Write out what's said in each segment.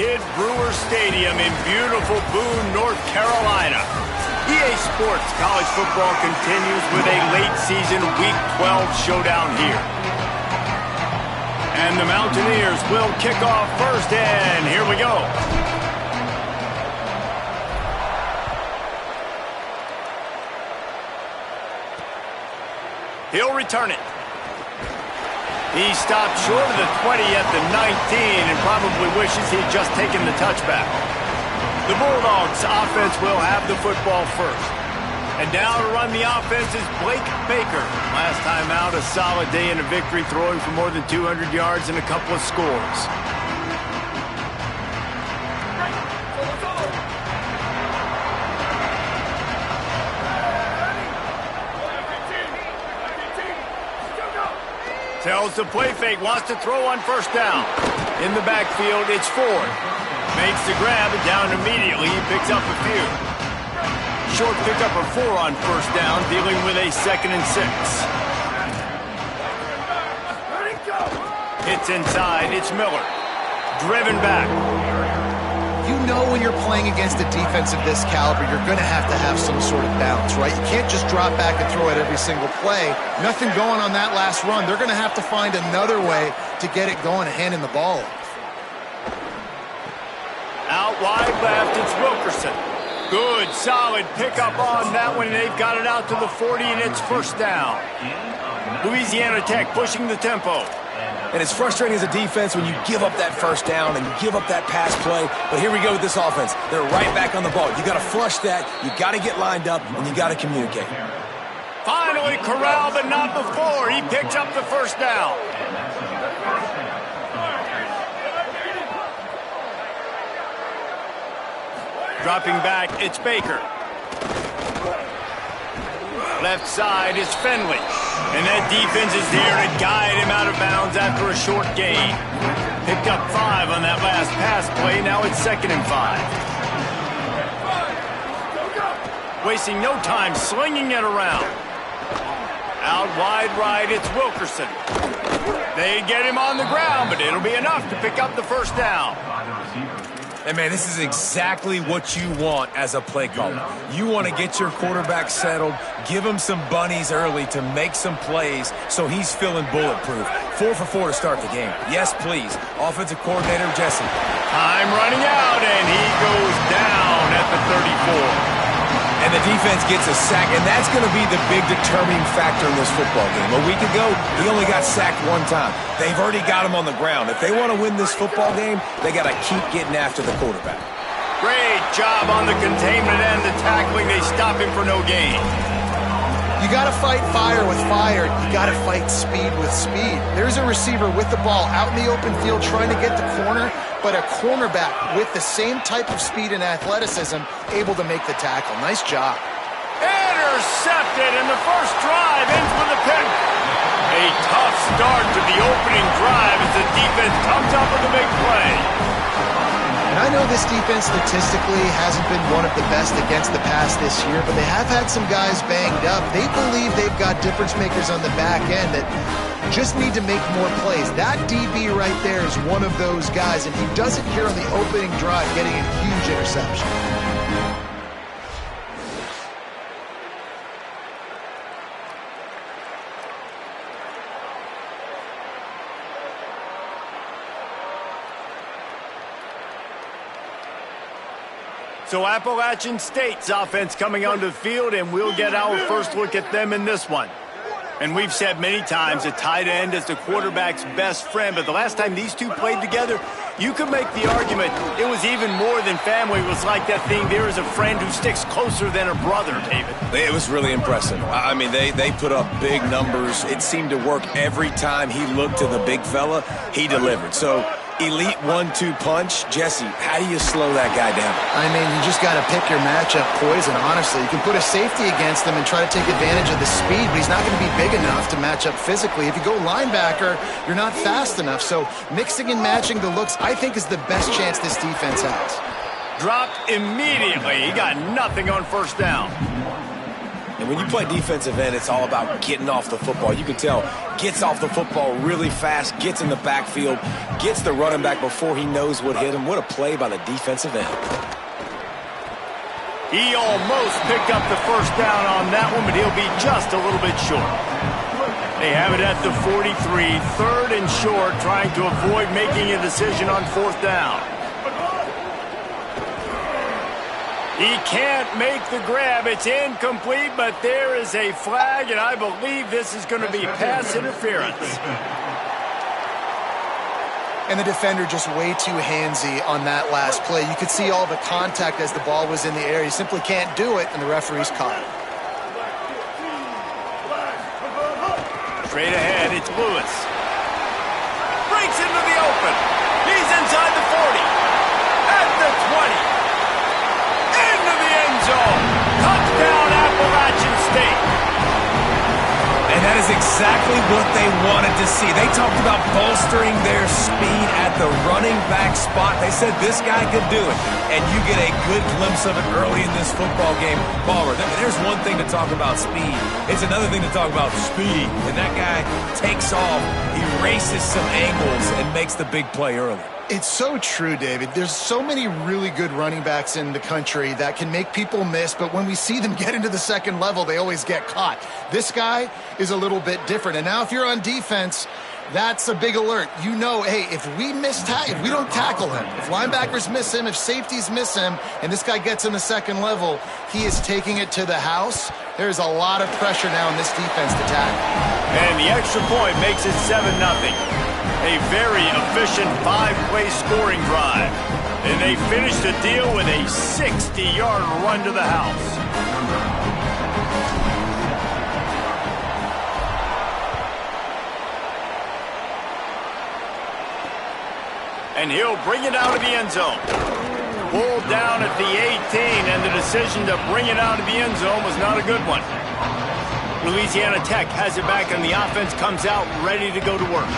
Kidd Brewer Stadium in beautiful Boone, North Carolina. EA Sports College Football continues with a late-season Week 12 showdown here. And the Mountaineers will kick off first, and here we go. He'll return it. He stopped short of the 20 at the 19 and probably wishes he'd just taken the touchback. The Bulldogs offense will have the football first. And now to run the offense is Blake Baker. Last time out, a solid day in a victory, throwing for more than 200 yards and a couple of scores. Tells the play fake, wants to throw on first down. In the backfield, it's Ford. Makes the grab and down immediately. He picks up a few. Short pickup of 4 on first down, dealing with a 2nd and 6. Hits inside, it's Miller. Driven back. You know when you're playing against a defense of this caliber, you're going to have some sort of balance, right? You can't just drop back and throw it every single play. Nothing going on that last run. They're going to have to find another way to get it going and handing the ball off. Out wide left, it's Wilkerson. Good, solid pickup on that one, and they've got it out to the 40, and it's first down. Louisiana Tech pushing the tempo. And it's frustrating as a defense when you give up that first down and you give up that pass play. But here we go with this offense. They're right back on the ball. You got to flush that. You got to get lined up, and you got to communicate. Finally corralled, but not before. He picks up the first down. Dropping back, it's Baker. Left side is Finley. And that defense is there to guide him out of bounds after a short gain. Picked up 5 on that last pass play. Now it's 2nd and 5. Wasting no time slinging it around. Out wide right, it's Wilkerson. They get him on the ground, but it'll be enough to pick up the first down. And, man, this is exactly what you want as a play caller. You want to get your quarterback settled, give him some bunnies early to make some plays so he's feeling bulletproof. 4 for 4 to start the game. Yes, please. Offensive coordinator, Jesse. Time running out, and he goes down at the 34. And the defense gets a sack, and that's going to be the big determining factor in this football game. A week ago, he only got sacked 1 time. They've already got him on the ground. If they want to win this football game, they got to keep getting after the quarterback. Great job on the containment and the tackling. They stop him for no gain. You got to fight fire with fire. You got to fight speed with speed. There's a receiver with the ball out in the open field trying to get the corner, but a cornerback with the same type of speed and athleticism able to make the tackle. Nice job. Intercepted, and the first drive ends with a pick. A tough start to the opening drive as the defense comes up with a big play. And I know this defense statistically hasn't been one of the best against the pass this year, but they have had some guys banged up. They believe they've got difference makers on the back end that just need to make more plays. That DB right there is one of those guys, and he does it here on the opening drive, getting a huge interception. So Appalachian State's offense coming onto the field, and we'll get our first look at them in this one. And we've said many times a tight end is the quarterback's best friend, but the last time these two played together, you could make the argument it was even more than family. It was like that thing, there is a friend who sticks closer than a brother, David. It was really impressive. I mean, they put up big numbers. It seemed to work every time he looked to the big fella, he delivered. So elite 1-2 punch. Jesse, how do you slow that guy down? I mean, you just got to pick your matchup poison, honestly. You can put a safety against him and try to take advantage of the speed, but he's not going to be big enough to match up physically. If you go linebacker, you're not fast enough. So mixing and matching the looks, I think, is the best chance this defense has. Dropped immediately. He got nothing on first down. And when you play defensive end, it's all about getting off the football. You can tell, gets off the football really fast, gets in the backfield, gets the running back before he knows what hit him. What a play by the defensive end. He almost picked up the first down on that one, but he'll be just a little bit short. They have it at the 43, 3rd and short, trying to avoid making a decision on 4th down. He can't make the grab. It's incomplete, but there is a flag, and I believe this is going to be pass interference. And the defender just way too handsy on that last play. You could see all the contact as the ball was in the air. He simply can't do it, and the referee's caught it. Straight ahead, it's Lewis. Breaks into the open. He's inside the 40. At the 20. Into the end zone. Touchdown, Appalachian State. And that is exactly what they wanted to see. They talked about bolstering their speed at the running back spot. They said this guy could do it. And you get a good glimpse of it early in this football game. Palmer, there's one thing to talk about speed. It's another thing to talk about speed. And that guy takes off, he races some angles, and makes the big play early. It's so true, David. There's so many really good running backs in the country that can make people miss, but when we see them get into the second level, they always get caught. This guy is a little bit different. And now if you're on defense, that's a big alert. You know, hey, if we don't tackle him, if linebackers miss him, if safeties miss him, and this guy gets in the second level, he is taking it to the house. There's a lot of pressure now in this defense to tackle. And the extra point makes it 7-0. A very efficient 5-play scoring drive. And they finish the deal with a 60-yard run to the house. And he'll bring it out of the end zone. Pulled down at the 18, and the decision to bring it out of the end zone was not a good one. Louisiana Tech has it back, and the offense comes out ready to go to work.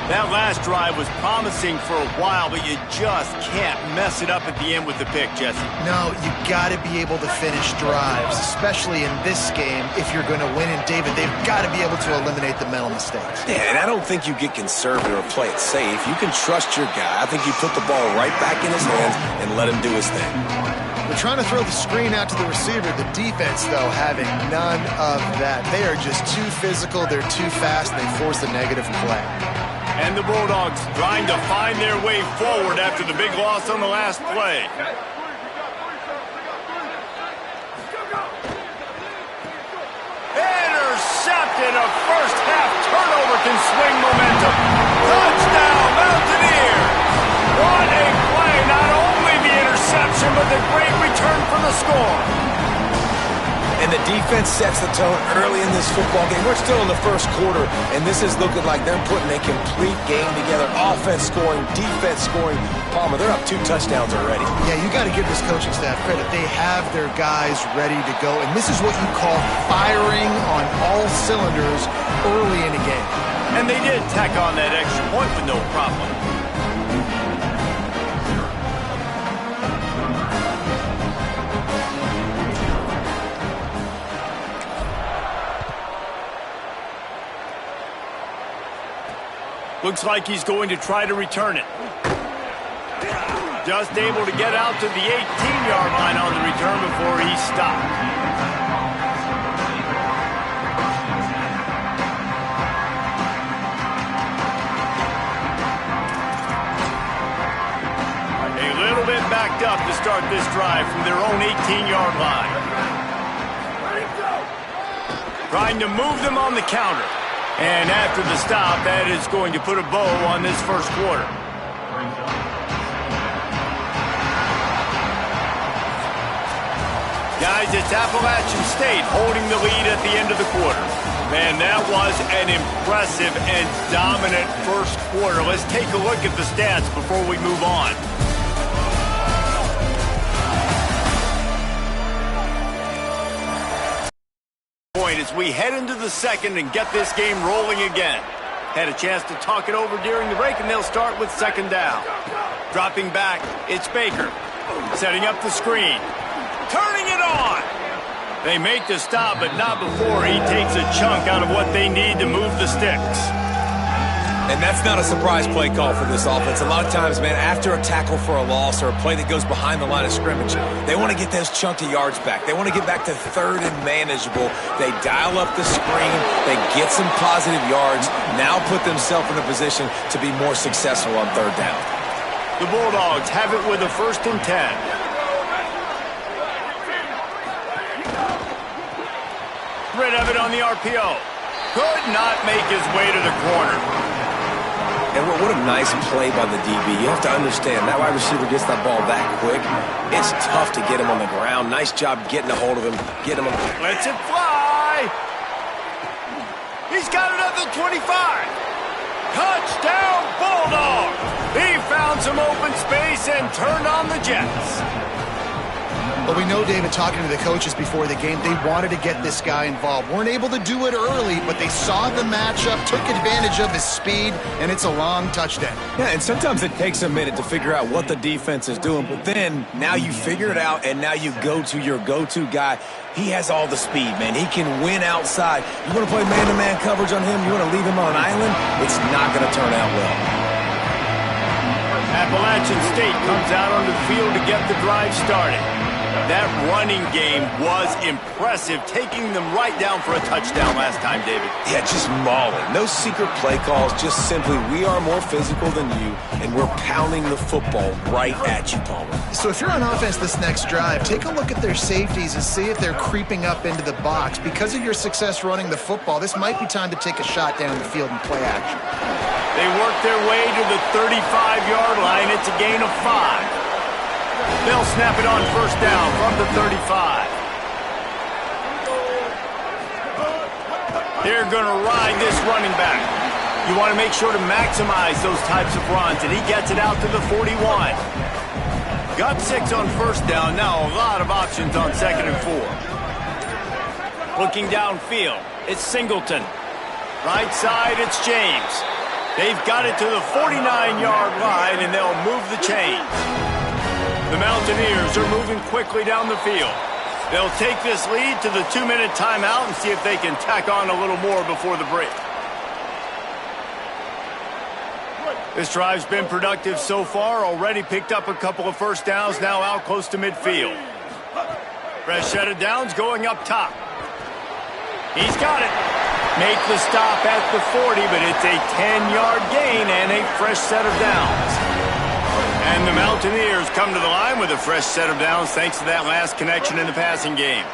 That last drive was promising for a while, but you just can't mess it up at the end with the pick, Jesse. No, you got to be able to finish drives, especially in this game if you're going to win. And, David, they've got to be able to eliminate the mental mistakes. Yeah, and I don't think you get conservative or play it safe. You can trust your guy. I think you put the ball right back in his hands and let him do his thing. They're trying to throw the screen out to the receiver. The defense, though, having none of that. They are just too physical. They're too fast. And they force a negative play. And the Bulldogs trying to find their way forward after the big loss on the last play. Intercepted. A first half turnover can swing momentum. Touchdown, Mountaineers. What a play. Not only the interception, but the great return for the score. And the defense sets the tone early in this football game. We're still in the first quarter, and this is looking like they're putting a complete game together. Offense scoring, defense scoring. Palmer, they're up 2 touchdowns already. Yeah, you got to give this coaching staff credit. They have their guys ready to go, and this is what you call firing on all cylinders early in a game. And they did tack on that extra point with no problem. Looks like he's going to try to return it. Just able to get out to the 18-yard line on the return before he stopped. A little bit backed up to start this drive from their own 18-yard line. Trying to move them on the counter. And after the stop, that is going to put a bow on this first quarter. Guys, it's Appalachian State holding the lead at the end of the quarter. Man, that was an impressive and dominant first quarter. Let's take a look at the stats before we move on. As we head into the second and get this game rolling again. Had a chance to talk it over during the break, and they'll start with second down. Dropping back, it's Baker. Setting up the screen. Turning it on. They make the stop, but not before he takes a chunk out of what they need to move the sticks. And that's not a surprise play call for this offense. A lot of times, man, after a tackle for a loss or a play that goes behind the line of scrimmage, they want to get those chunk of yards back. They want to get back to third and manageable. They dial up the screen. They get some positive yards, now put themselves in a position to be more successful on third down. The Bulldogs have it with a 1st and 10. Rid of it on the RPO. Could not make his way to the corner. And what a nice play by the DB. You have to understand, that wide receiver gets that ball that quick. It's tough to get him on the ground. Nice job getting a hold of him. Get him. Lets it fly. He's got it at the 25. Touchdown, Bulldogs. He found some open space and turned on the Jets. But we know, David, talking to the coaches before the game, they wanted to get this guy involved. Weren't able to do it early, but they saw the matchup, took advantage of his speed, and it's a long touchdown. Yeah, and sometimes it takes a minute to figure out what the defense is doing, but then now you figure it out, and now you go to your go-to guy. He has all the speed, man. He can win outside. You want to play man-to-man coverage on him? You want to leave him on an island? It's not going to turn out well. Appalachian State comes out onto the field to get the drive started. That running game was impressive, taking them right down for a touchdown last time, David. Yeah, just mauling. No secret play calls, just simply we are more physical than you, and we're pounding the football right at you, Palmer. So if you're on offense this next drive, take a look at their safeties and see if they're creeping up into the box. Because of your success running the football, this might be time to take a shot down the field and play action. They work their way to the 35-yard line. It's a gain of 5. They'll snap it on 1st down from the 35. They're going to ride this running back. You want to make sure to maximize those types of runs, and he gets it out to the 41. Got 6 on 1st down. Now a lot of options on 2nd and 4. Looking downfield, it's Singleton. Right side, it's James. They've got it to the 49-yard line, and they'll move the chains. The Mountaineers are moving quickly down the field. They'll take this lead to the 2-minute timeout and see if they can tack on a little more before the break. This drive's been productive so far. Already picked up a couple of 1st downs, now out close to midfield. Fresh set of downs going up top. He's got it. Make the stop at the 40, but it's a 10-yard gain and a fresh set of downs. And the Mountaineers come to the line with a fresh set of downs thanks to that last connection in the passing game.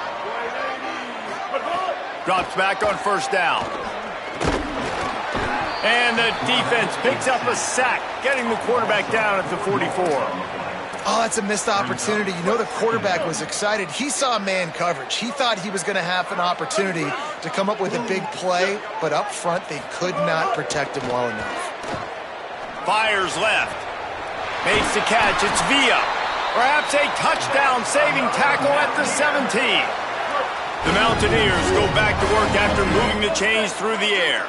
Drops back on 1st down. And the defense picks up a sack, getting the quarterback down at the 44. Oh, that's a missed opportunity. You know the quarterback was excited. He saw man coverage. He thought he was going to have an opportunity to come up with a big play, but up front they could not protect him well enough. Fires left. Makes the catch. It's Villa. Perhaps a touchdown-saving tackle at the 17. The Mountaineers go back to work after moving the chains through the air.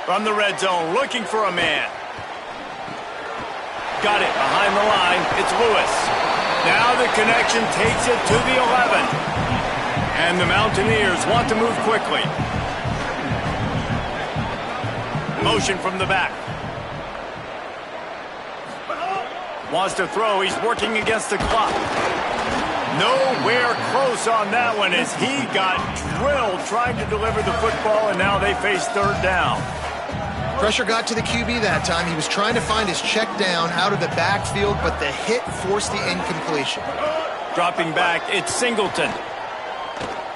From the red zone, looking for a man. Got it behind the line. It's Lewis. Now the connection takes it to the 11. And the Mountaineers want to move quickly. Motion from the back. Wants to throw. He's working against the clock. Nowhere close on that one as he got drilled trying to deliver the football, and now they face 3rd down. Pressure got to the QB that time. He was trying to find his check down out of the backfield, but the hit forced the incompletion. Dropping back, it's Singleton.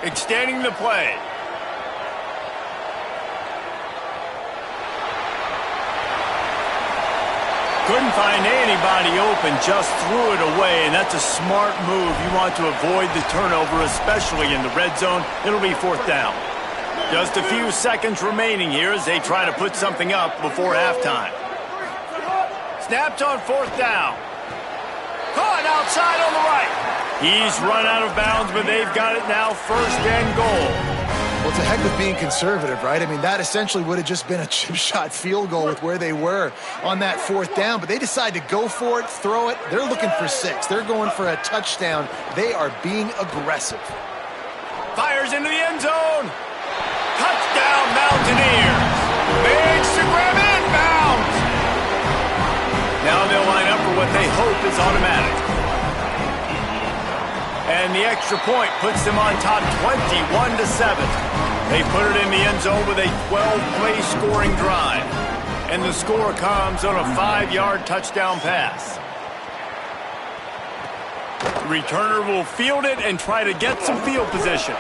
Extending the play. Couldn't find anybody open, just threw it away, and that's a smart move. You want to avoid the turnover, especially in the red zone. It'll be 4th down. Just a few seconds remaining here as they try to put something up before halftime. Snapped on 4th down. Caught outside on the right. He's run out of bounds, but they've got it now 1st and goal. Well, it's a heck of being conservative, right? I mean, that essentially would have just been a chip shot field goal with where they were on that 4th down, but they decide to go for it, throw it. They're looking for 6. They're going for a touchdown. They are being aggressive. Fires into the end zone. Touchdown, Mountaineers. Big grab inbound. Now they'll line up for what they hope is automatic. And the extra point puts them on top 21-7. They put it in the end zone with a 12-play scoring drive. And the score comes on a 5-yard touchdown pass. The returner will field it and try to get some field position.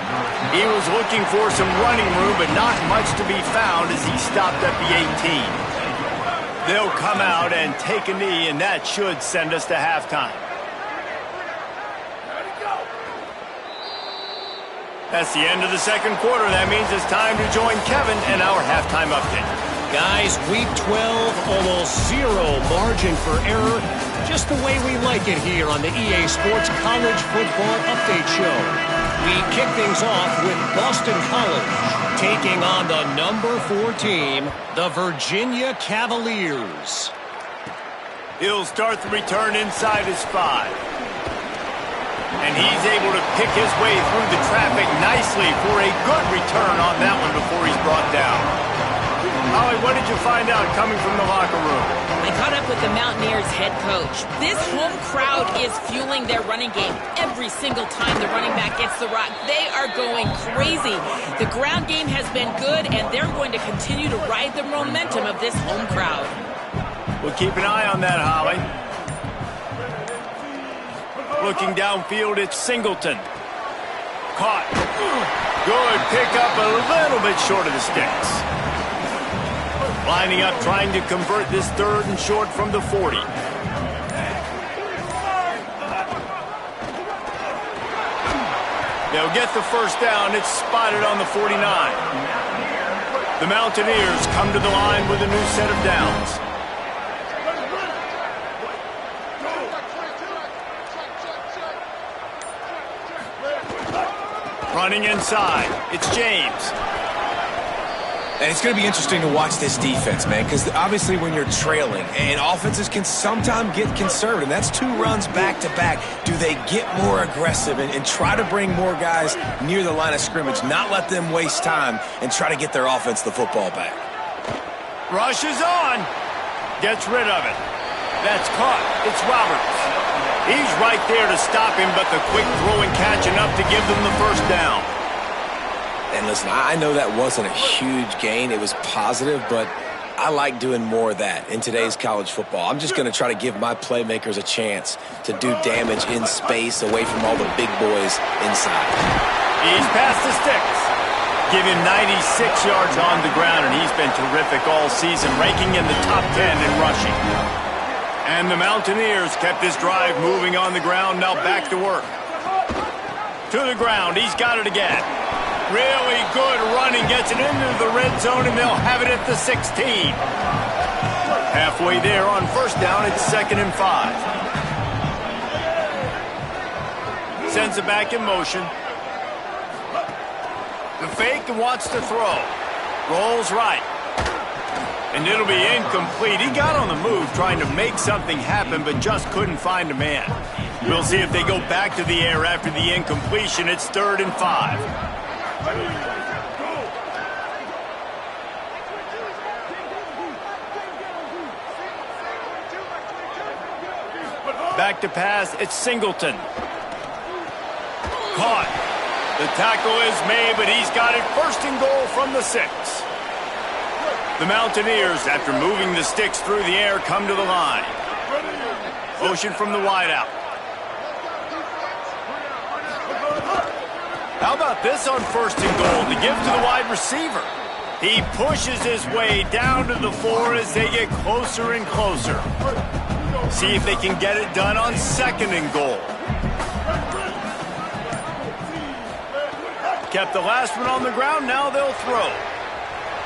He was looking for some running room, but not much to be found as he stopped at the 18. They'll come out and take a knee, and that should send us to halftime. That's the end of the second quarter. That means it's time to join Kevin and our halftime update. Guys, week 12, almost 0 margin for error. Just the way we like it here on the EA Sports College Football Update Show. We kick things off with Boston College taking on the number 4 team, the Virginia Cavaliers. He'll start the return inside his 5. And he's able to pick his way through the traffic nicely for a good return on that one before he's brought down. Holly, what did you find out coming from the locker room? I caught up with the Mountaineers head coach. This home crowd is fueling their running game. Every single time the running back gets the rock, they are going crazy. The ground game has been good, and they're going to continue to ride the momentum of this home crowd. We'll keep an eye on that, Holly. Looking downfield, it's Singleton. Caught. Good pickup, a little bit short of the sticks. Lining up, trying to convert this 3rd and short from the 40. They'll get the first down. It's spotted on the 49. The Mountaineers come to the line with a new set of downs. Running inside, it's James. And it's going to be interesting to watch this defense, man, because obviously when you're trailing, and offenses can sometimes get conservative, and that's 2 runs back-to-back. Do they get more aggressive and try to bring more guys near the line of scrimmage, not let them waste time, and try to get their offense the football back? Rush is on. Gets rid of it. That's caught. It's Roberts. He's right there to stop him, but the quick throw and catch enough to give them the first down. And listen, I know that wasn't a huge gain. It was positive, but I like doing more of that in today's college football. I'm just going to try to give my playmakers a chance to do damage in space away from all the big boys inside. He's past the sticks. Give him 96 yards on the ground, and he's been terrific all season, ranking in the top 10 in rushing. And the Mountaineers kept this drive moving on the ground, now back to work. To the ground, he's got it again. Really good running, gets it into the red zone, and they'll have it at the 16. Halfway there on first down, it's 2nd and 5. Sends it back in motion. The fake and wants to throw. Rolls right. And it'll be incomplete. He got on the move trying to make something happen, but just couldn't find a man. We'll see if they go back to the air after the incompletion. It's 3rd and 5. Back to pass, it's Singleton. Caught. The tackle is made, but he's got it 1st and goal from the 6. The Mountaineers, after moving the sticks through the air, come to the line. Motion from the wideout. How about this on 1st and goal to give to the wide receiver? He pushes his way down to the floor as they get closer and closer. See if they can get it done on 2nd and goal. Kept the last one on the ground, now they'll throw.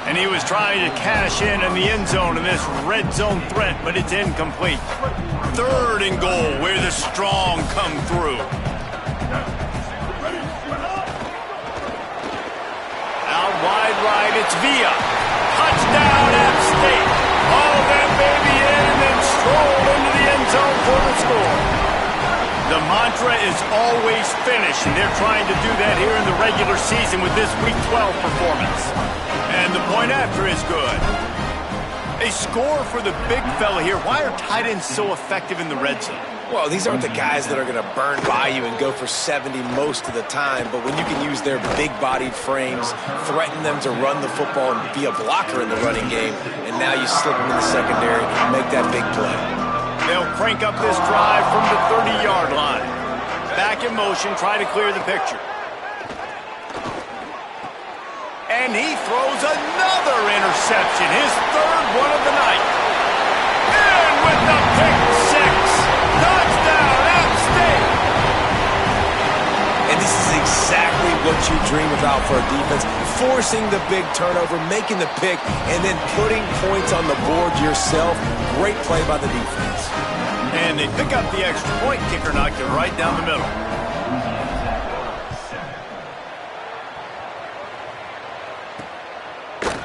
And he was trying to cash in the end zone in this red zone threat, but it's incomplete. 3rd and goal, where the strong come through. right. It's Villa. Touchdown, App State. All that baby in and then stroll into the end zone for the score. The mantra is always finish, and they're trying to do that here in the regular season with this Week 12 performance. And the point after is good. A score for the big fella here. Why are tight ends so effective in the red zone? Well, these aren't the guys that are going to burn by you and go for 70 most of the time, but when you can use their big-bodied frames, threaten them to run the football and be a blocker in the running game, and now you slip them in the secondary and make that big play. They'll crank up this drive from the 30-yard line. Back in motion, try to clear the picture. And he throws another interception, his third one of the night. And with the pick six, touchdown, App State. And this is exactly what you dream about for a defense, forcing the big turnover, making the pick, and then putting points on the board yourself. Great play by the defense. And they pick up the extra point. Kicker knocked it right down the middle.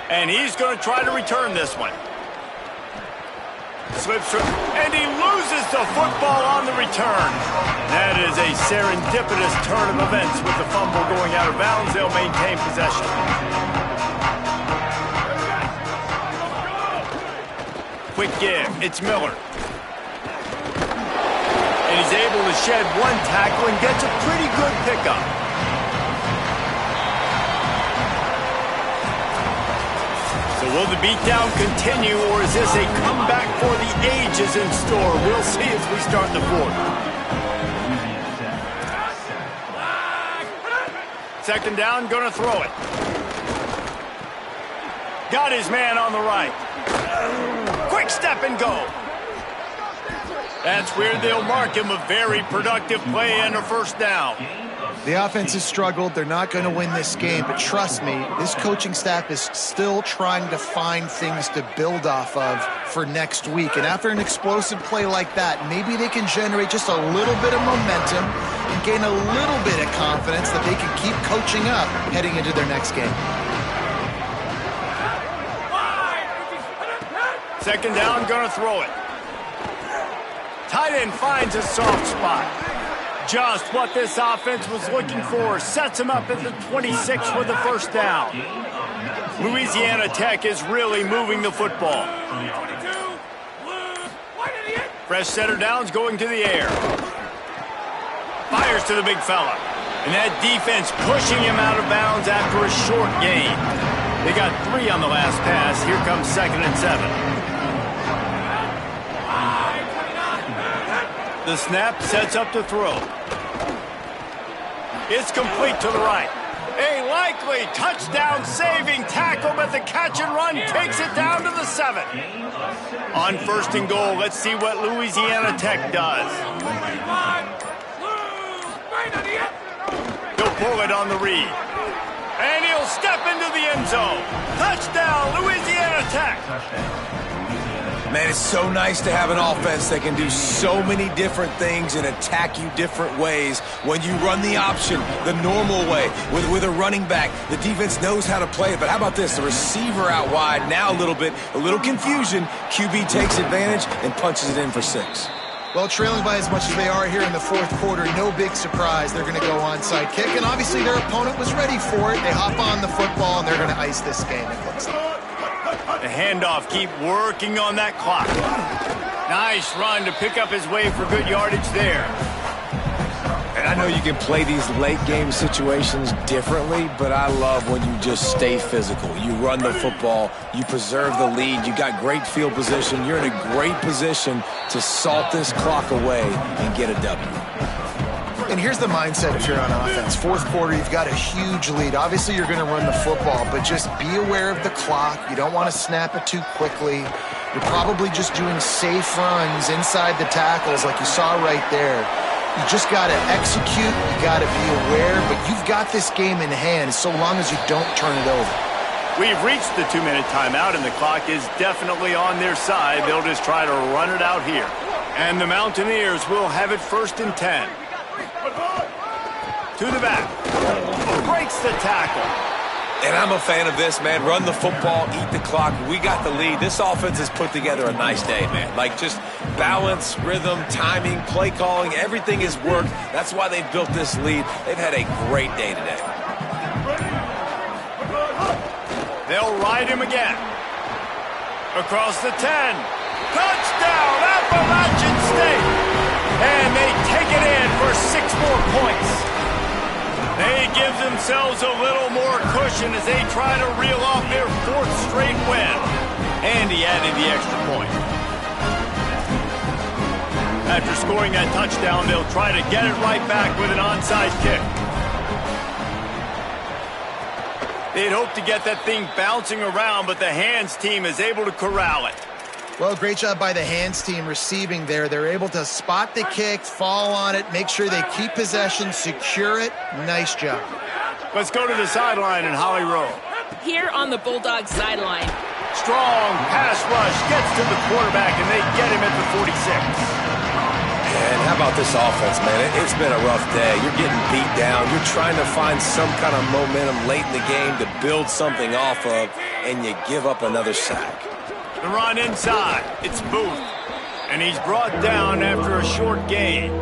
And he's going to try to return this one. Slips through, and he loses the football on the return. That is a serendipitous turn of events with the fumble going out of bounds. They'll maintain possession. Quick give. It's Miller. And he's able to shed one tackle and gets a pretty good pickup. So will the beatdown continue, or is this a comeback for the ages in store? We'll see as we start the fourth. Second down, gonna throw it. Got his man on the right. Quick step and go. That's where they'll mark him. A very productive play and a first down. The offense has struggled. They're not going to win this game, but trust me, this coaching staff is still trying to find things to build off of for next week. And after an explosive play like that, maybe they can generate just a little bit of momentum and gain a little bit of confidence that they can keep coaching up heading into their next game. Second down, gonna throw it. Tight end finds a soft spot. Just what this offense was looking for. Sets him up at the 26 for the first down. Louisiana Tech is really moving the football. Fresh setter downs going to the air. Fires to the big fella. And that defense pushing him out of bounds after a short gain. They got 3 on the last pass. Here comes 2nd and 7. The snap sets up to throw. It's complete to the right. A likely touchdown-saving tackle, but the catch and run takes it down to the 7. On first and goal, let's see what Louisiana Tech does. He'll pull it on the read. And he'll step into the end zone. Touchdown, Louisiana Tech. Man, it's so nice to have an offense that can do so many different things and attack you different ways. When you run the option the normal way with a running back, the defense knows how to play it. But how about this? The receiver out wide, now a little confusion. QB takes advantage and punches it in for 6. Well, trailing by as much as they are here in the fourth quarter, no big surprise. They're going to go onside kick, and obviously their opponent was ready for it. They hop on the football, and they're going to ice this game, it looks like. The handoff, keep working on that clock. Nice run to pick up his way for good yardage there. And I know you can play these late game situations differently, but I love when you just stay physical. You run the football, you preserve the lead, you got great field position, you're in a great position to salt this clock away and get a W. And here's the mindset if you're on offense. Fourth quarter, you've got a huge lead. Obviously, you're going to run the football, but just be aware of the clock. You don't want to snap it too quickly. You're probably just doing safe runs inside the tackles like you saw right there. You just got to execute. You got to be aware, but you've got this game in hand so long as you don't turn it over. We've reached the 2-minute timeout, and the clock is definitely on their side. They'll just try to run it out here. And the Mountaineers will have it 1st and 10. To the back. Breaks the tackle. And I'm a fan of this, man. Run the football, eat the clock. We got the lead. This offense has put together a nice day, man. Like just balance, rhythm, timing, play calling, everything has worked. That's why they've built this lead. They've had a great day today. They'll ride him again. Across the 10. Touchdown, Appalachian State. And they take it in for 6 more points. They give themselves a little more cushion as they try to reel off their 4th straight win. And he added the extra point. After scoring that touchdown, they'll try to get it right back with an onside kick. They'd hope to get that thing bouncing around, but the hands team is able to corral it. Well, great job by the hands team receiving there. They're able to spot the kick, fall on it, make sure they keep possession, secure it. Nice job. Let's go to the sideline in Holly Rowe. Here on the Bulldogs sideline. Strong pass rush gets to the quarterback, and they get him at the 46. And how about this offense, man? It's been a rough day. You're getting beat down. You're trying to find some kind of momentum late in the game to build something off of, and you give up another sack. The run inside. It's Booth. And he's brought down after a short gain.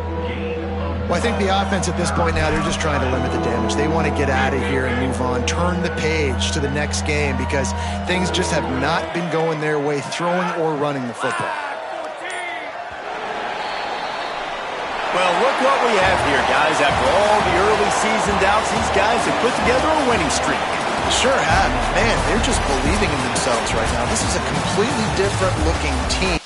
Well, I think the offense at this point now, they're just trying to limit the damage. They want to get out of here and move on, turn the page to the next game because things just have not been going their way, throwing or running the football. Well, look what we have here, guys. After all the early season doubts, these guys have put together a winning streak. Sure have. Man, they're just believing in themselves right now. This is a completely different looking team.